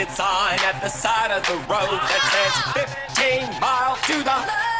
illuminated sign at the side of the road that says 15 miles to the...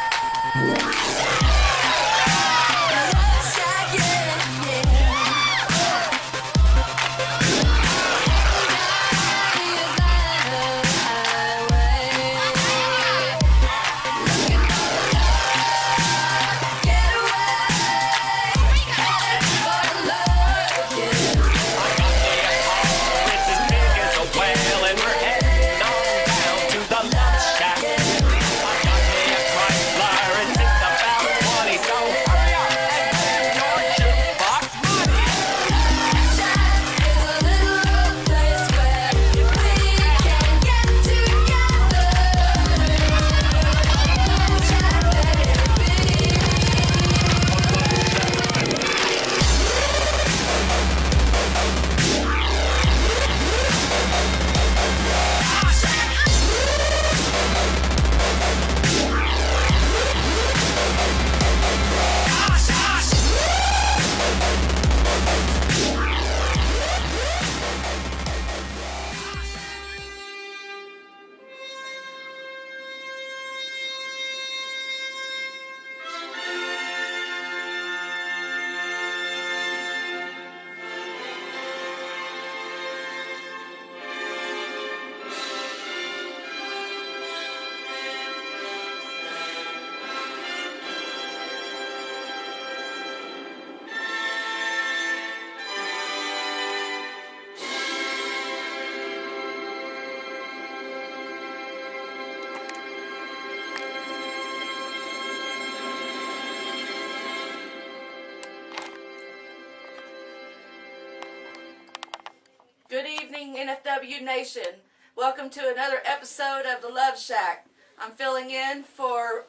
Good evening, NFW Nation. Welcome to another episode of the Love Shack. I'm filling in for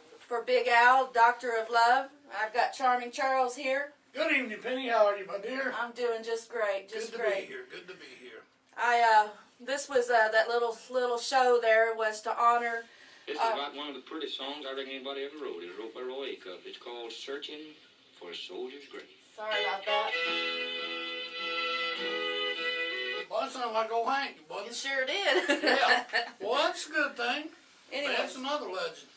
Big Al, Doctor of Love. I've got Charming Charles here. Good evening, Penny. How are you, my dear? I'm doing just great, Good to be here. Good to be here. This was that little show there was to honor. This is about one of the prettiest songs I reckon anybody ever wrote. It was wrote by Roy Acuff. It's called "Searching for a Soldier's Grave." Sorry about that. Well, that sounds like old Hank, buddy. You sure did. Yeah. Well, that's a good thing. Anyway, That's another legend.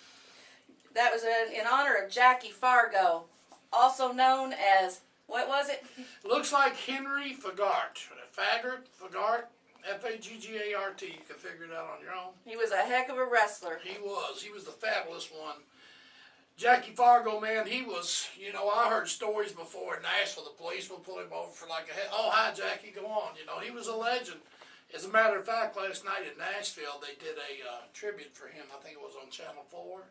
that was in honor of Jackie Fargo, also known as, what was it? Looks like Henry Fagart. Fagart, F-A-G-G-A-R-T. You can figure it out on your own. He was a heck of a wrestler. He was the fabulous one. Jackie Fargo, man, he was, I heard stories before in Nashville, the police would pull him over for oh, hi, Jackie, go on. He was a legend. As a matter of fact, last night in Nashville, they did a tribute for him. I think it was on Channel 4.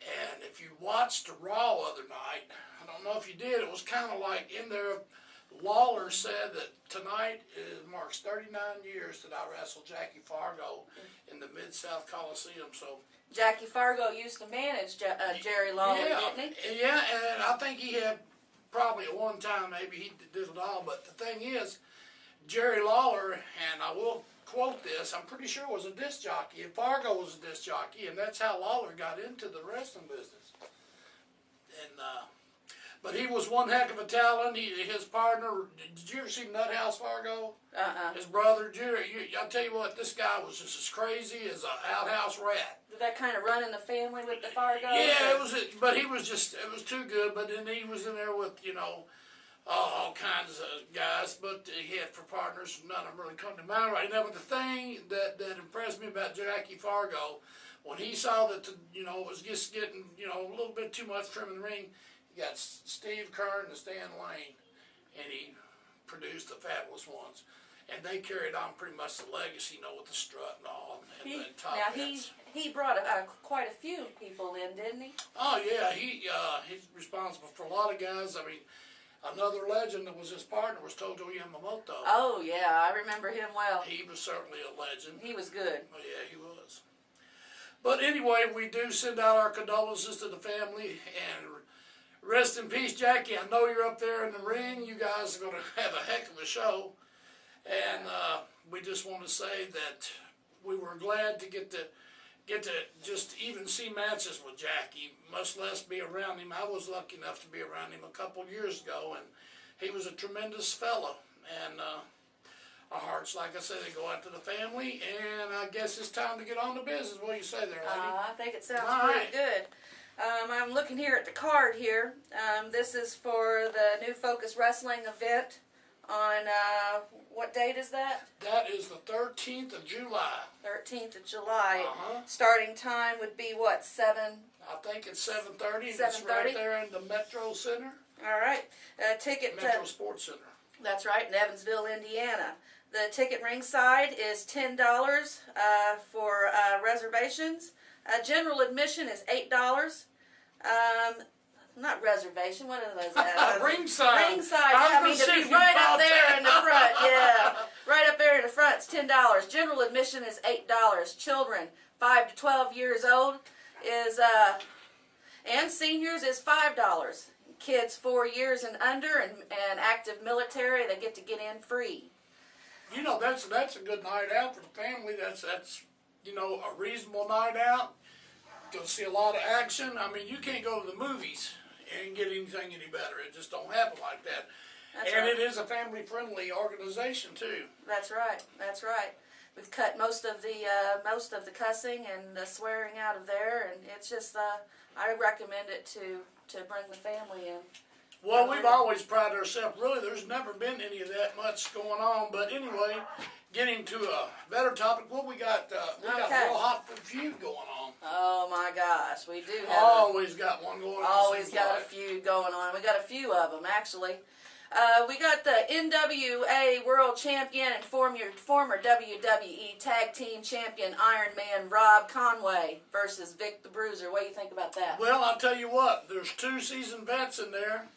And if you watched Raw other night, I don't know if you did, it was kind of like in there, Lawler said that tonight marks 39 years that I wrestled Jackie Fargo in the Mid-South Coliseum, so... Jackie Fargo used to manage Jerry Lawler, didn't he? Yeah, and I think he had probably at one time, maybe he did it all, but the thing is, Jerry Lawler, and I will quote this, I'm pretty sure was a disc jockey, and Fargo was a disc jockey, and that's how Lawler got into the wrestling business. And, but he was one heck of a talent. His partner, did you ever see Nuthouse Fargo? His brother, Jerry, I'll tell you what, this guy was just as crazy as an outhouse rat. Did that kind of run in the family with the Fargos? Yeah, but he was just, it was too good, but then he was in there with, all kinds of guys, but he had for partners, none of them really come to mind right now, but the thing that impressed me about Jackie Fargo, when he saw that, it was just getting, a little bit too much trim in the ring, he got Steve Kern and Stan Lane, and he produced the Fabulous Ones. And they carried on pretty much the legacy, with the strut and all, and the top hats. He brought quite a few people in, didn't he? Oh yeah, he's responsible for a lot of guys. I mean, another legend that was his partner was Toto Yamamoto. Oh yeah, I remember him well. He was certainly a legend. He was good. Oh yeah, he was. But anyway, we do send out our condolences to the family, and rest in peace, Jackie. I know you're up there in the ring. You guys are going to have a heck of a show. And we just want to say that we were glad to get to just even see matches with Jackie, much less be around him. I was lucky enough to be around him a couple years ago, and he was a tremendous fellow. And our hearts, like I said, they go out to the family, and I guess it's time to get on to business. What do you say there, lady? I think it sounds All pretty right. good. I'm looking here at the card here. This is for the New Focus Wrestling event on, what date is that? That is the 13th of July. 13th of July. Uh-huh. Starting time would be what, 7? I think it's 7:30. It's right 7:30? there in the Metro Center, All right. Ticket Metro Sports Center. That's right, in Evansville, Indiana. The ticket ringside is $10 for reservations. General admission is $8. Not reservation. What are those? Ringside. Ringside. I I was mean, gonna to say be you right up bought there that. in the front. Yeah, right up there in the front. It's $10. General admission is $8. Children 5 to 12 years old is and seniors is $5. Kids 4 years and under and active military, they get in free. You know, that's a good night out for the family. That's you know, a reasonable night out. Gonna see a lot of action. I mean, you can't go to the movies and get anything any better. It just don't happen like that. That's and right. it is a family-friendly organization too. That's right. That's right. We've cut most of the cussing and the swearing out of there, and it's just I recommend it to bring the family in. Well, we've always prided ourselves. Really, there's never been any of that much going on. But anyway, getting to a better topic, what we got? We got Okay. a real hot feud going on. Oh my gosh, we do have Always got one going on. always seems got a like. feud going on. We got a few of them actually. We got the NWA World Champion and former WWE Tag Team Champion Iron Man Rob Conway versus Vic the Bruiser. What do you think about that? Well, I'll tell you what. There's 2 seasoned vets in there.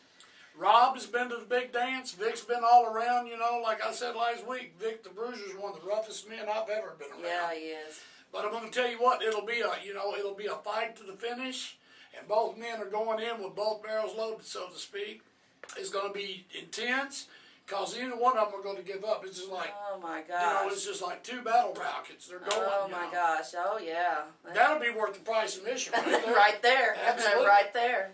Rob has been to the big dance. Vic's been all around. You know, like I said last week, Vic the Bruiser's one of the roughest men I've ever been around. Yeah, he is. But I'm going to tell you what, it'll be a fight to the finish, and both men are going in with both barrels loaded, so to speak. It's going to be intense, because either one of them are going to give up. It's just like, Oh my you gosh. know, it's just like 2 battle rockets. They're going. Oh you my know. gosh. Oh yeah. That'll be worth the price of admission right there. Right there. Absolutely. Right there.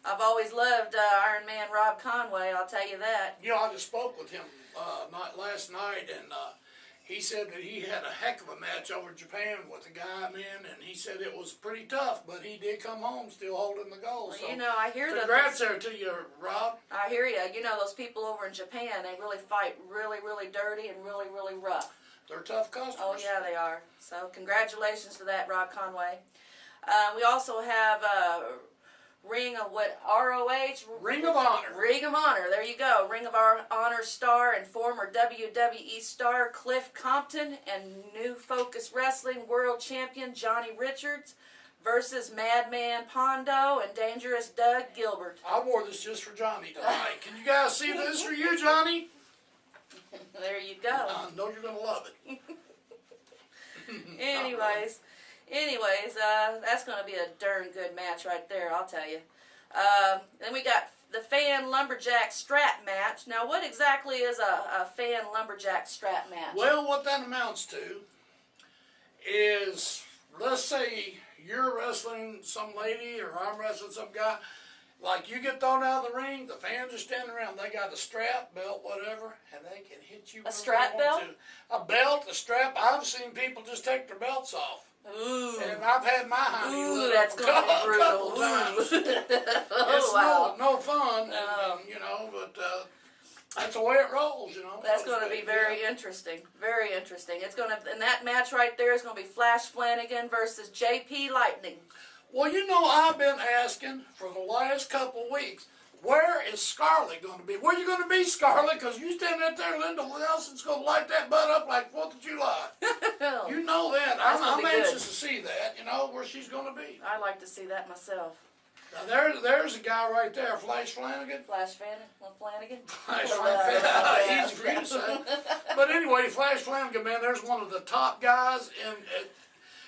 I've always loved Iron Man Rob Conway, I'll tell you that. You know, I just spoke with him last night, and he said that he had a heck of a match over in Japan with a guy, man, and he said it was pretty tough, but he did come home still holding the gold. Well, So you know, I hear that. congrats there to you, Rob. I hear you. You know, those people over in Japan, they really fight really, really dirty and really, really rough. They're tough customers. Oh, yeah, they are. So, congratulations to that, Rob Conway. We also have Ring of ROH? Ring of Honor. Ring of Honor, there you go. Ring of Honor star and former WWE star Cliff Compton and New Focus Wrestling World Champion Johnny Richards versus Madman Pondo and Dangerous Doug Gilbert. I wore this just for Johnny tonight. Can you guys see this for you, Johnny? There you go. I know you're going to love it. Anyways, that's going to be a darn good match right there, I'll tell you. Then we got the Fan Lumberjack Strap Match. Now, what exactly is a Fan Lumberjack Strap Match? Well, what that amounts to is, let's say you're wrestling some lady or I'm wrestling some guy. Like, you get thrown out of the ring, the fans are standing around. They got a strap, belt, whatever, and they can hit you. A strap belt? A belt, a strap. I've seen people just take their belts off. Ooh. And I've had my honey Ooh, lit that's up a going to be couple brutal. times. Oh, It's wow. no fun, No. and, you know, but that's the way it rolls, you know. That's going to be very interesting. Very interesting. It's going to, and that match right there is going to be Flash Flanagan versus JP Lightning. Well, you know, I've been asking for the last couple of weeks, where is Scarlett going to be? Where are you going to be, Scarlett? Because you standing out there, Linda Nelson's going to light that butt up like 4th of July. You know that. That's gonna I'm be good. anxious to see that, you know, where she's going to be. I'd like to see that myself. Now, there's a guy right there, Flash Flanagan. Flash Flanagan? Flash Flanagan. Easy for you to say. But anyway, Flash Flanagan, man, there's one of the top guys. And,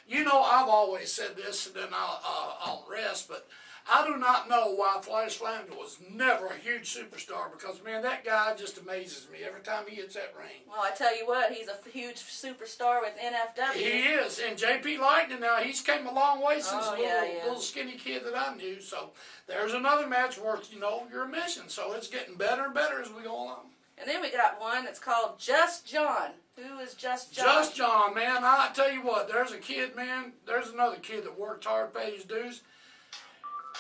you know, I've always said this, and then I'll rest, but I do not know why Flash Flanagan was never a huge superstar, because, man, that guy just amazes me every time he hits that ring. Well, I tell you what, he's a huge superstar with NFW. He is. And JP Lightning, now, he's came a long way since Oh, the yeah, yeah. little skinny kid that I knew. So there's another match worth, you know, your admission. So it's getting better and better as we go along. And then we got one that's called Just John. Who is Just John? Just John, man. I tell you what, there's a kid, man. There's another kid that worked hard, paid his dues.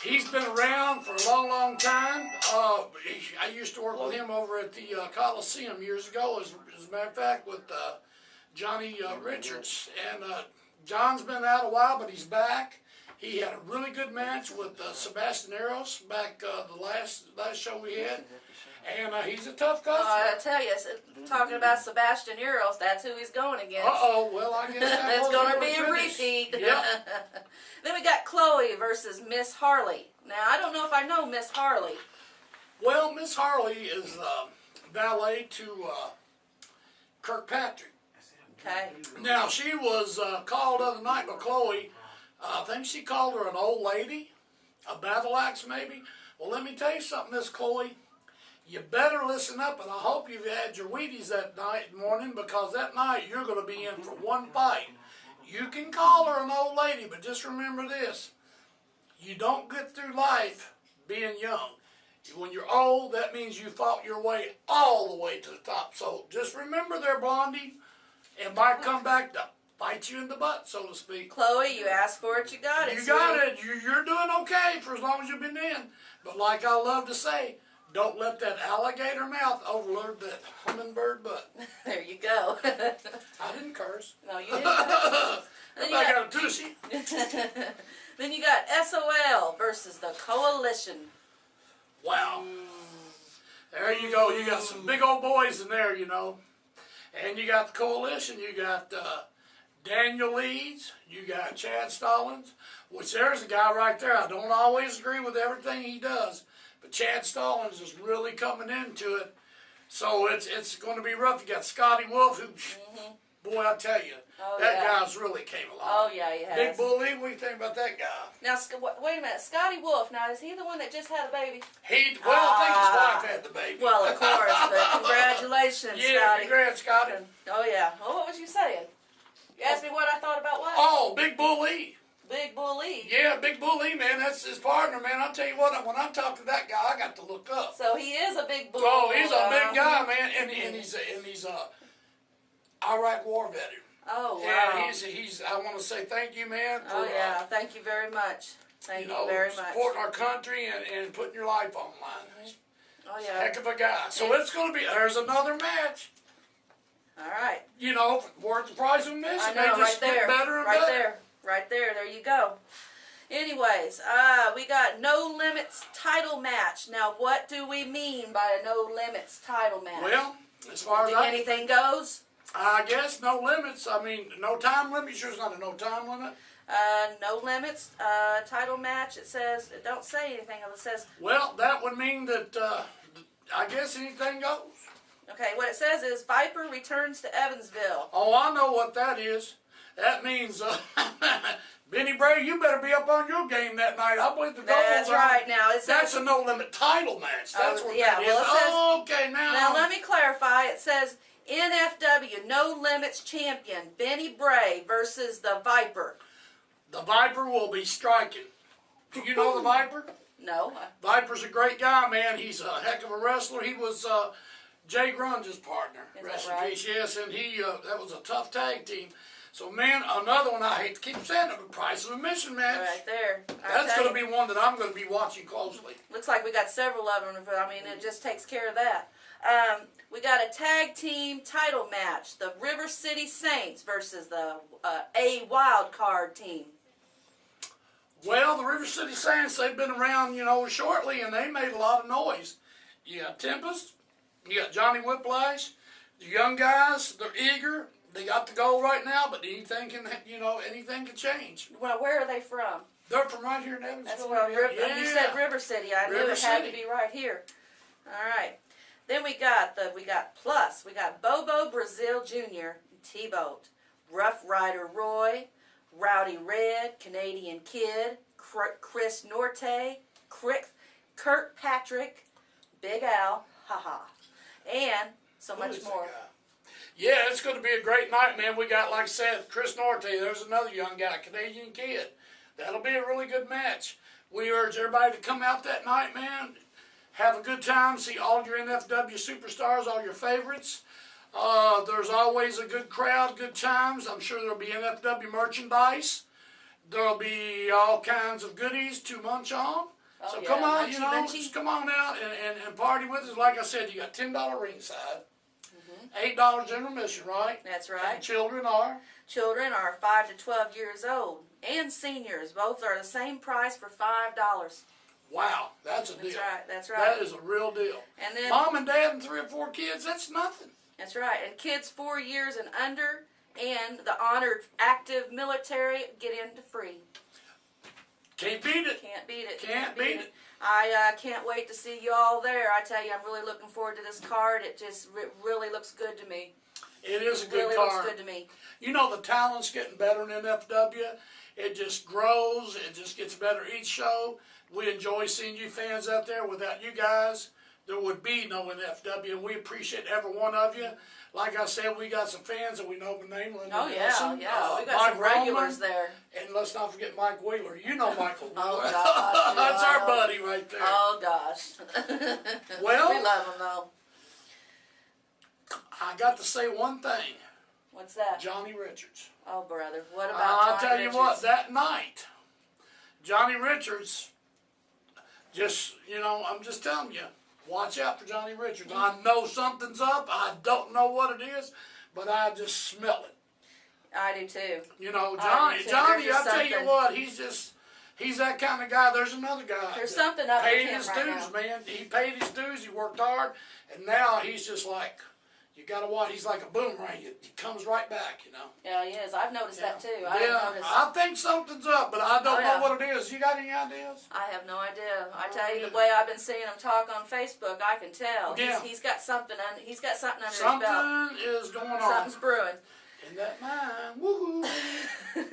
He's been around for a long, long time. I used to work with him over at the Coliseum years ago, as a matter of fact, with Johnny Richards. And John's been out a while, but he's back. He had a really good match with Sebastian Eros back the last show we had. And he's a tough customer. I tell you, talking about Sebastian Eros, that's who he's going against. Uh-oh, well, I guess It's going to be a repeat. Yep. Then we got Chloe versus Miss Harley. Now, I don't know if I know Miss Harley. Well, Miss Harley is valet to Kirkpatrick. Okay. Now, she was called the other night by Chloe. I think she called her an old lady, a battle axe maybe. Well, let me tell you something, Miss Chloe. You better listen up, and I hope you've had your Wheaties that morning, because that night you're going to be in for one fight. You can call her an old lady, but just remember this. You don't get through life being young. When you're old, that means you fought your way all the way to the top. So just remember there, Blondie, and might come back to bite you in the butt, so to speak. Chloe, you asked for it, you got it. You got it. You're doing okay for as long as you've been in. But like I love to say, don't let that alligator mouth overload that hummingbird butt. There you go. I didn't curse. No, you didn't. I got a tushy. Then you got SOL versus the Coalition. Wow. There you go. You got some big old boys in there, you know. And you got the Coalition. You got Daniel Leeds. You got Chad Stallings, which there's a guy right there. I don't always agree with everything he does, but Chad Stallings is really coming into it. So it's going to be rough. You got Scotty Wolf, who, boy, I tell you, that guy's really came along. Oh, yeah, he has. Big Bully, what do you think about that guy? Now, wait a minute. Scotty Wolf, now, is he the one that just had a baby? I think his wife had the baby. Well, of course, but congratulations, yeah, Scotty. congrats, Scotty. Oh, yeah. Well, what was you saying? You asked me what I thought about what? Oh, Big Bully. Big Bully. Yeah, Big Bully, man. That's his partner, man. I'll tell you what, when I talk to that guy, I got to look up. So he is a big bull. Oh, he's a big guy, man, and he's a Iraq war veteran. Oh, wow. Yeah, he's. I want to say thank you, man. For, thank you very much. Thank you, know, very much. supporting our country and putting your life on the line. Oh, yeah. Heck of a guy. So it's going to be. There's another match. All right. You know, worth the price of this. I know, they right just there. get better and right better. there. Right there. There you go. Anyways, we got No Limits title match. Now, what do we mean by a No Limits title match? Well, as far as anything goes? I guess no limits. I mean, no time limit. Sure, it's not a no time limit. No Limits title match. It says, it don't say anything. It says. Well, that would mean that I guess anything goes. Okay, what it says is Viper returns to Evansville. Oh, I know what that is. That means, Benny Bray, you better be up on your game that night. I believe the goal. That's right. Now it says that's a no limit title match. That's what that is. Well, it says, okay, now let me clarify. It says NFW No Limits champion Benny Bray versus the Viper. The Viper will be striking. Do you know the Viper? No. Viper's a great guy, man. He's a heck of a wrestler. He was Jay Grunge's partner. Is Rest that in right? peace, yes, and that was a tough tag team. So, man, another one I hate to keep saying it, the price of admission match. Right there. That's going to be one that I'm going to be watching closely. Looks like we got several of them. I mean, it just takes care of that. We got a tag team title match. The River City Saints versus the A Wild Card team. Well, the River City Saints, they've been around, you know, shortly, and they made a lot of noise. You got Tempest, you got Johnny Whiplash, the young guys, they're eager. They got the goal right now, but anything can change. Well, where are they from? They're from right here in Evansville. That's what you said, River City. I knew it had to be right here. All right. Then we got Plus. We got Bobo Brazil Jr., T-Boat, Rough Rider Roy, Rowdy Red, Canadian Kid, Chris Norte, Kirkpatrick, Big Al, and so much more. Yeah, it's going to be a great night, man. We got, like I said, Chris Norte. There's another young guy, Canadian Kid. That'll be a really good match. We urge everybody to come out that night, man. Have a good time. See all your NFW superstars, all your favorites. There's always a good crowd, good times. I'm sure there'll be NFW merchandise. There'll be all kinds of goodies to munch on. Oh, So yeah, come on, munchy. just come on out and party with us. Like I said, you got $10 ringside, $8 general admission, right? That's right. And children are. Children are 5 to 12 years old, and seniors. Both are the same price for $5. Wow, that's a deal. That's right. That's right. That is a real deal. And then Mom and dad and 3 or 4 kids, that's nothing. that's right. And kids 4 years and under, and the honored active military get into free. Can't beat it. Can't beat it. Can't beat it. I can't wait to see you all there. I tell you, I'm really looking forward to this card. It just really looks good to me. It is a It good really card. looks good to me. You know, the talent's getting better in NFW. It just grows. It just gets better each show. We enjoy seeing you fans out there. Without you guys, there would be no NFW, and we appreciate every one of you. Like I said, we got some fans that we know by name. Linda Oh, yeah, Nelson, yeah. We got Mike some regulars Roman, there. and let's not forget Mike Wheeler. You know Michael Wheeler. Oh, gosh. That's yeah. our buddy right there. Oh, gosh. Well, we love them, though. I got to say one thing. What's that? Johnny Richards. Oh, brother. What about I'll Johnny tell you Richards? what, that night, Johnny Richards, I'm just telling you, watch out for Johnny Richards. I know something's up. I don't know what it is, but I just smell it. I do, too. You know, I do, too. Johnny, There's I'll just tell you something. what, he's that kind of guy. There's another guy. There's that something up with paid him his right dues, now. man. He paid his dues. He worked hard, and now he's just like, you got to watch. He's like a boomerang. He comes right back, you know. Yeah, he is. I've noticed that, too. I've Yeah, noticed. I think something's up, but I don't Oh, yeah. know what it is. You got any ideas? I have no idea. I tell you, yeah. the way I've been seeing him talk on Facebook, I can tell. Yeah. He's got something. He's got something under his belt. Something is going on Something's brewing. in that mind. Woohoo!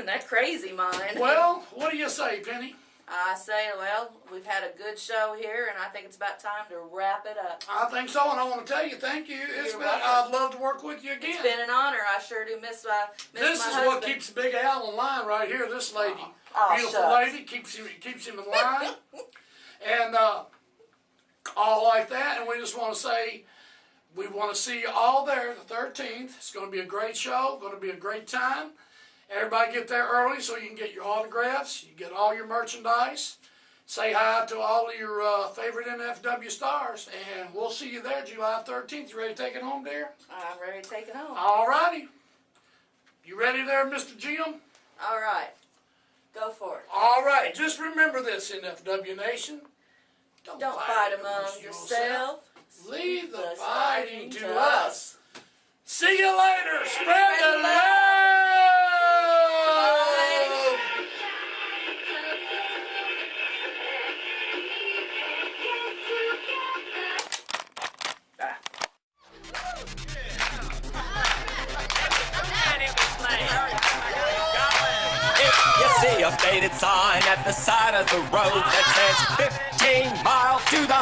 That crazy mind. Well, what do you say, Penny? I say, well, we've had a good show here, and I think it's about time to wrap it up. I think so, and I want to tell you, thank you. You're welcome. I'd love to work with you again. It's been an honor. I sure do miss my This my is husband. what keeps Big Al in line right here. This lady, Oh, beautiful shucks. lady, keeps him in line, and all like that. And we just want to say, we want to see you all there the 13th. It's going to be a great show. Going to be a great time. Everybody get there early so you can get your autographs. You get all your merchandise. Say hi to all of your favorite NFW stars, and we'll see you there July 13th. You ready to take it home, dear? I'm ready to take it home. All righty. You ready there, Mr. Jim? All right. Go for it. All right. Just remember this, NFW Nation. Don't fight among yourself. Leave the The fighting fighting to to us. See you later. Spread the love. If you see a faded sign at the side of the road that says 15 miles to the